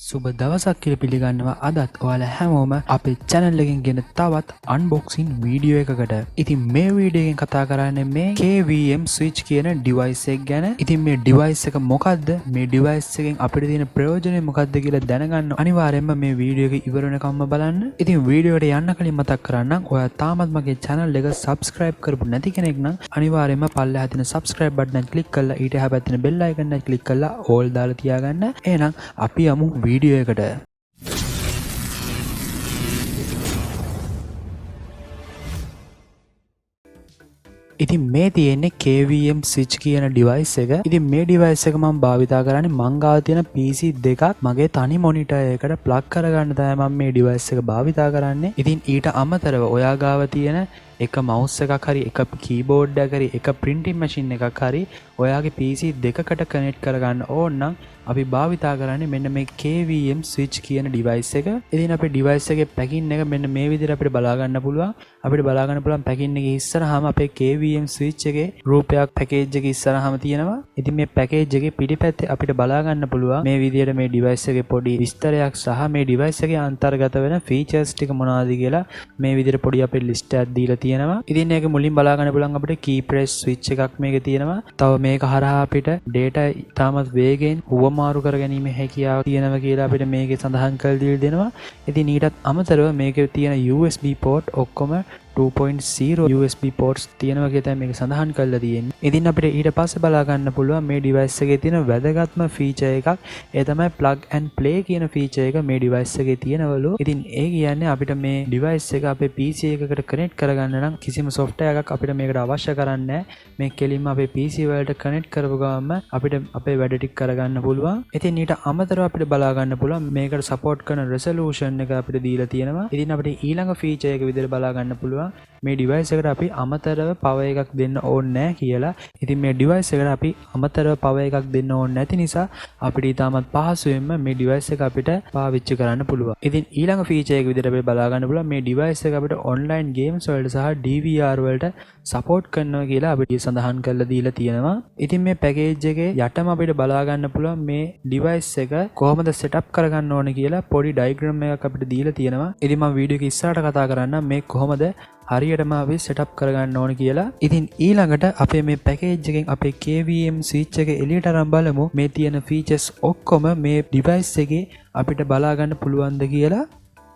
සුබ දවසක් කියලා පිළිගන්නවා අදත් ඔයාලා හැමෝම අපේ channel එකෙන් ගෙන තවත් unboxing වීඩියෝ එකකට. ඉතින් මේ වීඩියෝ එකෙන් කතා කරන්නේ මේ KVM switch කියන device එක ගැන. ඉතින් මේ device එක මොකද්ද? මේ device එකෙන් අපිට තියෙන ප්‍රයෝජනේ මොකද්ද කියලා දැනගන්න අනිවාර්යයෙන්ම මේ වීඩියෝ එක ඉවර වෙනකම්ම බලන්න. ඉතින් වීඩියෝ එකට යන්න කලින් මතක් කරන්නම් ඔයා තාමත් මගේ channel එක subscribe කරපු නැති කෙනෙක් නම් අනිවාර්යයෙන්ම පල්ලෙහා තියෙන subscribe button එක click කරලා ඊට එහා පැත්තේ bell icon එක click කරලා all දාලා තියාගන්න. එහෙනම් අපි යමු වීඩියෝ එකට. ඉතින් මේ තියෙන්නේ KVM switch කියන device එක. ඉතින් මේ device එක මම භාවිතා කරන්නේ මං ගාව තියෙන PC දෙකක් මගේ තනි monitor එකකට plug කරගන්න තමයි මම මේ device එක භාවිතා කරන්නේ. ඉතින් ඊට අමතරව ඔයා ගාව තියෙන එක mouse එකක් හරි එක keyboard එකක් හරි එක printing machine එකක් හරි ඔයාගේ PC දෙකකට connect කරගන්න ඕන නම් අපි භාවිතා කරන්නේ මෙන්න මේ KVM switch කියන device එක. ඉතින් අපේ device එකේ packing එක මෙන්න මේ විදිහට අපිට බලා ගන්න පුළුවන්. අපිට බලා ගන්න පුළුවන් packing එකේ ඉස්සරහාම අපේ KVM switch එකේ රූපයක් package එකේ ඉස්සරහාම තියෙනවා. ඉතින් මේ package එකේ පිටිපැත්තේ අපිට බලා ගන්න පුළුවන් මේ විදිහට මේ device එකේ පොඩි විස්තරයක් සහ මේ device එකේ අන්තර්ගත වෙන features ටික මොනවද කියලා මේ විදිහට පොඩි අපේ list එකක් දීලා තියෙනවා. ඉතින් මේක මුලින් බලා ගන්න පුළුවන් අපිට key press switch එකක් මේකේ තියෙනවා. තව මේක හරහා අපිට data තාමත් වේගෙන් හුවමාරු කරගැනීමේ හැකියාව තියෙනවා කියලා අපිට මේකේ සඳහන් කරලා දීලා දෙනවා. ඉතින් ඊටත් අමතරව මේකේ තියෙන USB port ඔක්කොම 2.0 USB ports තියෙනවා කියලා තමයි මේක සඳහන් කරලා තියෙන්නේ. ඉතින් අපිට ඊට පස්සේ බලා ගන්න පුළුවන් මේ device එකේ තියෙන වැදගත්ම feature එකක්. ඒ තමයි plug and play කියන feature එක මේ device එකේ තියෙනවලු. ඉතින් ඒ කියන්නේ අපිට මේ device එක අපේ PC එකකට connect කරගන්න නම් කිසිම software එකක් අපිට මේකට අවශ්‍ය කරන්නේ නැහැ. මේ කෙලින්ම අපේ PC වලට connect කරපු ගමන්ම අපිට අපේ වැඩ ටික කරගන්න පුළුවන්. ඉතින් ඊට අමතරව අපිට බලා ගන්න පුළුවන් මේකට support කරන resolution එක අපිට දීලා තියෙනවා. ඉතින් අපිට ඊළඟ feature එක විදිහට බලා ගන්න පුළුවන් මේ device එකට අපි අමතරව power එකක් දෙන්න ඕනේ නැහැ කියලා. ඉතින් මේ device එකට අපි අමතරව power එකක් දෙන්න ඕනේ නැති නිසා අපිට ඊටමත් පහසුවෙන්ම මේ device එක අපිට පාවිච්චි කරන්න පුළුවන්. ඉතින් ඊළඟ feature එක විදිහට අපි බලා ගන්න පුළුවන් මේ device එක අපිට online games වලට සහ DVR වලට support කරනවා කියලා අපිට සඳහන් කරලා දීලා තියෙනවා. ඉතින් මේ package එකේ යටම අපිට බලා ගන්න පුළුවන් මේ device එක කොහොමද setup කරගන්න ඕනේ කියලා පොඩි diagram එකක් අපිට දීලා තියෙනවා. ඉතින් මම වීඩියෝ එක ඉස්සරහට කතා කරන්නම් මේ කොහොමද හරියටම අපි setup කරගන්න ඕන කියලා. ඉතින් ඊළඟට අපේ මේ package එකෙන් අපේ KVM switch එක එළියට අරන් බලමු මේ තියෙන features ඔක්කොම මේ device එකේ අපිට බලා ගන්න පුළුවන්ද කියලා.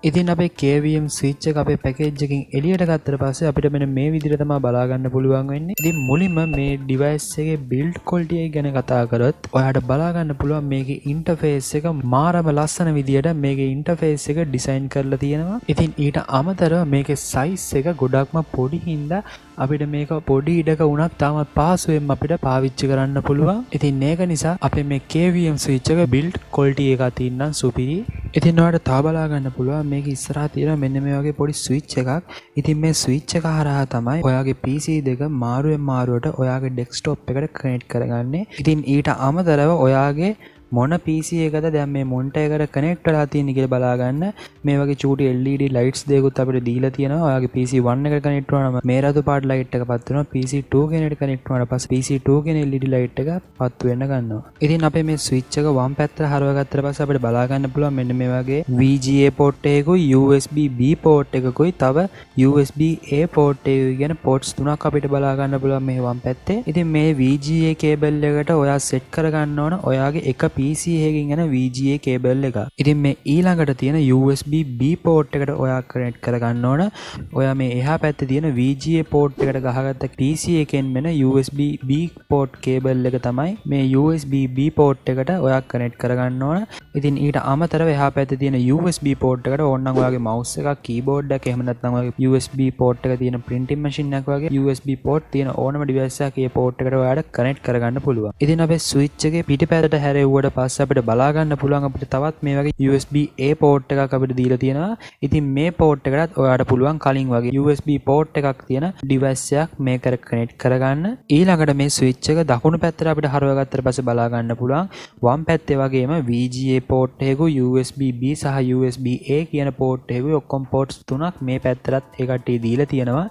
ඉතින් අපේ KVM switch එක අපේ package එකෙන් එළියට ගත්තට පස්සේ අපිට මෙන්න මේ විදිහට තමයි බලා ගන්න පුළුවන් වෙන්නේ. ඉතින් මුලින්ම මේ device එකේ build quality එක ගැන කතා කරොත් ඔයාලට බලා ගන්න පුළුවන් මේකේ interface එක මාරම ලස්සන විදිහට මේකේ interface එක design කරලා තියෙනවා. ඉතින් ඊට අමතරව මේකේ size එක ගොඩක්ම පොඩි හින්දා අපිට මේක පොඩි ඉඩක වුණත් තාමත් පහසුවෙන් අපිට පාවිච්චි කරන්න පුළුවන්. ඉතින් ඒක නිසා අපේ මේ KVM switch එක build quality එක තියෙනම් සුපිරි. ඉතින් ඔයාලට තා බලා ගන්න පුළුවන් මේක ඉස්සරහා තියෙන මෙන්න මේ වගේ පොඩි switch එකක්. ඉතින් මේ switch එක හරහා තමයි ඔයාගේ PC දෙක මාරුවෙන් මාරුවට ඔයාගේ desktop එකට connect කරගන්නේ. ඉතින් ඊට අමතරව ඔයාගේ මොන PC එකද දැන් මේ monitor එකට connect වෙලා තියෙන්නේ කියලා බලා ගන්න මේ වගේ චූටි LED lights දෙකකුත් අපිට දීලා තියෙනවා. ඔයාගේ PC 1 එකට connect වුණාම මේ රතු පාට light එක පත් වෙනවා. PC 2 කෙනෙක්ට connect වුණාට පස්සේ PC 2 කෙනේ LED light එක පත් වෙන්න ගන්නවා. ඉතින් අපේ මේ switch එක වම් පැත්තට හරවගත්තට පස්සේ අපිට බලා ගන්න පුළුවන් මෙන්න මේ වගේ VGA port එකකුයි USB B port එකකුයි තව USB A port එකකුයි කියන ports තුනක් අපිට බලා ගන්න පුළුවන් මේ වම් පැත්තේ. ඉතින් මේ VGA cable එකට ඔයා set කරගන්න ඕන ඔයාගේ එක PC එකකින් එන VGA cable එක. ඉතින් මේ ඊළඟට තියෙන USB B port එකට ඔයා connect කරගන්න ඕන. ඔයා මේ එහා පැත්තේ තියෙන VGA port එකට ගහගත්ත PC එකෙන් මෙන USB B port cable එක තමයි මේ USB B port එකට ඔයා connect කරගන්න ඕන. ඉතින් ඊට අමතරව එහා පැත්තේ තියෙන USB port එකට ඕනනම් ඔයාගේ mouse එකක් keyboard එකක් එහෙම නැත්නම් ඔයාගේ USB port එක තියෙන printing machine එකක් වගේ USB port තියෙන ඕනම device එකක් මේ port එකට ඔයාලට connect කරගන්න පුළුවන්. ඉතින් අපේ switch එකේ පිටිපැත්තට හැරෙව්වට පස්සේ අපිට බලා ගන්න පුළුවන් අපිට තවත් මේ වගේ USB A port එකක් අපිට දීලා තියෙනවා. ඉතින් මේ port එකටත් ඔයාලට පුළුවන් කලින් වගේ USB port එකක් තියෙන device එකක් මේකට connect කරගන්න. ඊළඟට මේ switch එක දකුණු පැත්තට අපිට හරවගත්තට පස්සේ බලා ගන්න පුළුවන් වම් පැත්තේ වගේම VGA port එකකුයි USB B සහ USB A කියන port එකකුයි ඔක්කොම ports තුනක් මේ පැත්තටත් ඒ කට්ටිය දීලා තියෙනවා.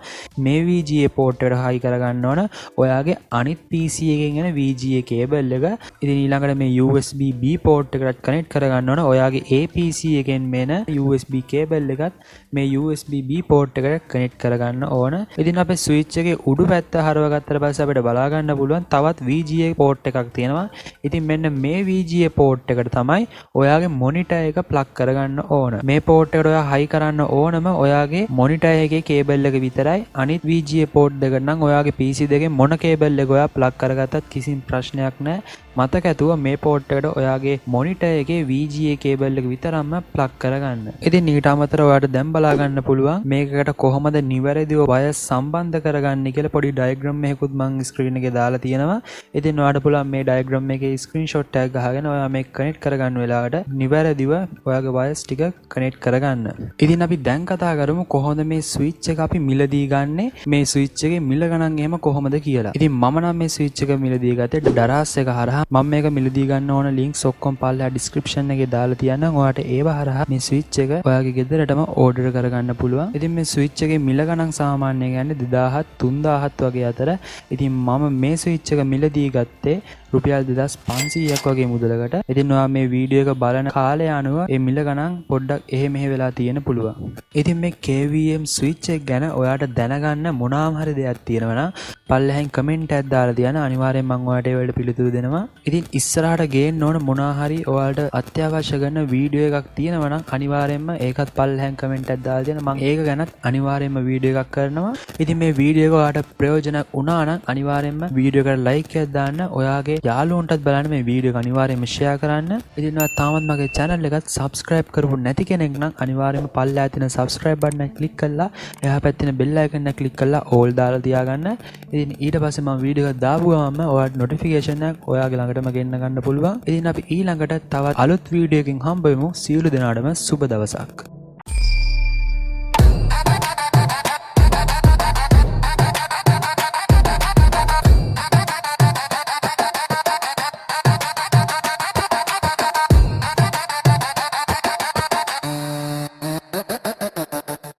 මේ VGA port එකට high කරගන්න ඕන ඔයාගේ අනිත් PC එකෙන් එන VGA cable එක. ඉතින් ඊළඟට මේ USB USB B port එකට කනෙක්ට් කරගන්න ඕන. ඔයාගේ A PC එකෙන් මෙන USB cable එකත් මේ USB B port එකට කනෙක්ට් කරගන්න ඕන. ඉතින් අපේ switch එකේ උඩු පැත්ත හරවගත්තට පස්සේ අපිට බලා ගන්න පුළුවන් තවත් VGA port එකක් තියෙනවා. ඉතින් මෙන්න මේ VGA port එකට තමයි ඔයාගේ monitor එක plug කරගන්න ඕන. මේ port එකට ඔයා high කරන්න ඕනම ඔයාගේ monitor එකේ cable එක විතරයි. අනිත් VGA port දෙකට නම් ඔයාගේ PC දෙකේ මොන cable එක ඔයා plug කරගත්තත් කිසිම ප්‍රශ්නයක් නැහැ. මතක ඇතුව මේ port එකට ඔයාගේ monitor එකේ VGA cable එක විතරක්ම plug කරගන්න. ඉතින් ඊට අමතරව ඔයාලට දැන් බලා ගන්න පුළුවන් මේකකට කොහොමද නිවැරදිව wire සම්බන්ධ කරගන්නේ කියලා පොඩි diagram එකකුත් මම screen එකේ දාලා තියෙනවා. ඉතින් ඔයාලට පුළුවන් මේ diagram එකේ screenshot එකක් ගහගෙන ඔයා මේක connect කරගන්න වෙලාවට නිවැරදිව ඔයාගේ wires ටික connect කරගන්න. ඉතින් අපි දැන් කතා කරමු කොහොමද මේ switch එක අපි මිලදී ගන්නෙ. මේ switch එකේ මිල ගණන් එහෙම කොහොමද කියලා. ඉතින් මම නම් මේ switch එක මිලදී ගත්තේ Daras එක හරහා. මම මේක මිලදී ගන්න ඕන links ඔක්කොම පල්ලෙහා description එකේ දාලා තියන්නම්. ඔයාලට ඒව හරහා මේ switch එක ඔයාගේ ගෙදරටම order කරගන්න පුළුවන්. ඉතින් මේ switch එකේ මිල ගණන් සාමාන්‍යයෙන් යන්නේ 2000 3000 වගේ අතර. ඉතින් මම මේ switch එක මිලදී ගත්තේ රුපියල් 2500ක් වගේ මුදලකට. ඉතින් ඔයා මේ වීඩියෝ එක බලන කාලය අනුව මේ මිල ගණන් පොඩ්ඩක් එහෙ මෙහෙ වෙලා තියෙන පුළුවන්. ඉතින් මේ KVM switch එක ගැන ඔයාට දැනගන්න මොනවාම හරි දෙයක් තියෙනවා නම් පල්ලෙහෙන් කමෙන්ට් එකක් දාලා තියන්න. අනිවාර්යෙන් මම ඔයාලට ඒවලට පිළිතුරු දෙනවා. ඉතින් ඉස්සරහට ගේන්න ඕන මොනවා හරි ඔයාලට අත්‍යවශ්‍ය කරන වීඩියෝ එකක් තියෙනවා නම් අනිවාර්යෙන්ම ඒකත් පල්ලෙහෙන් කමෙන්ට් එකක් දාලා තියන්න. මම ඒක ගැනත් අනිවාර්යෙන්ම වීඩියෝ එකක් කරනවා. ඉතින් මේ වීඩියෝ එක ඔයාලට ප්‍රයෝජනක් වුණා නම් අනිවාර්යෙන්ම වීඩියෝ එකට ලයික් එකක් දාන්න. ඔයාගේ යාළුවන්ටත් බලන්න මේ වීඩියෝ එක අනිවාර්යෙන්ම ෂෙයා කරන්න. ඉතින් ඔයා තාමත් මගේ channel එකත් subscribe කරපු නැති කෙනෙක් නම් අනිවාර්යෙන්ම පල්ලෙහා තියෙන subscribe button එක click කරලා එහා පැත්තේ තියෙන bell icon එක click කරලා all දාලා තියාගන්න. ඉතින් ඊට පස්සේ මම වීඩියෝ එක දාපු ගමන් ඔයාලට notification එකක් ඔයාගේ ළඟටම ගෙන්න ගන්න පුළුවන්. ඉතින් අපි ඊළඟට තවත් අලුත් වීඩියෝ එකකින් හම්බ වෙමු. සියලු දෙනාටම සුබ දවසක්.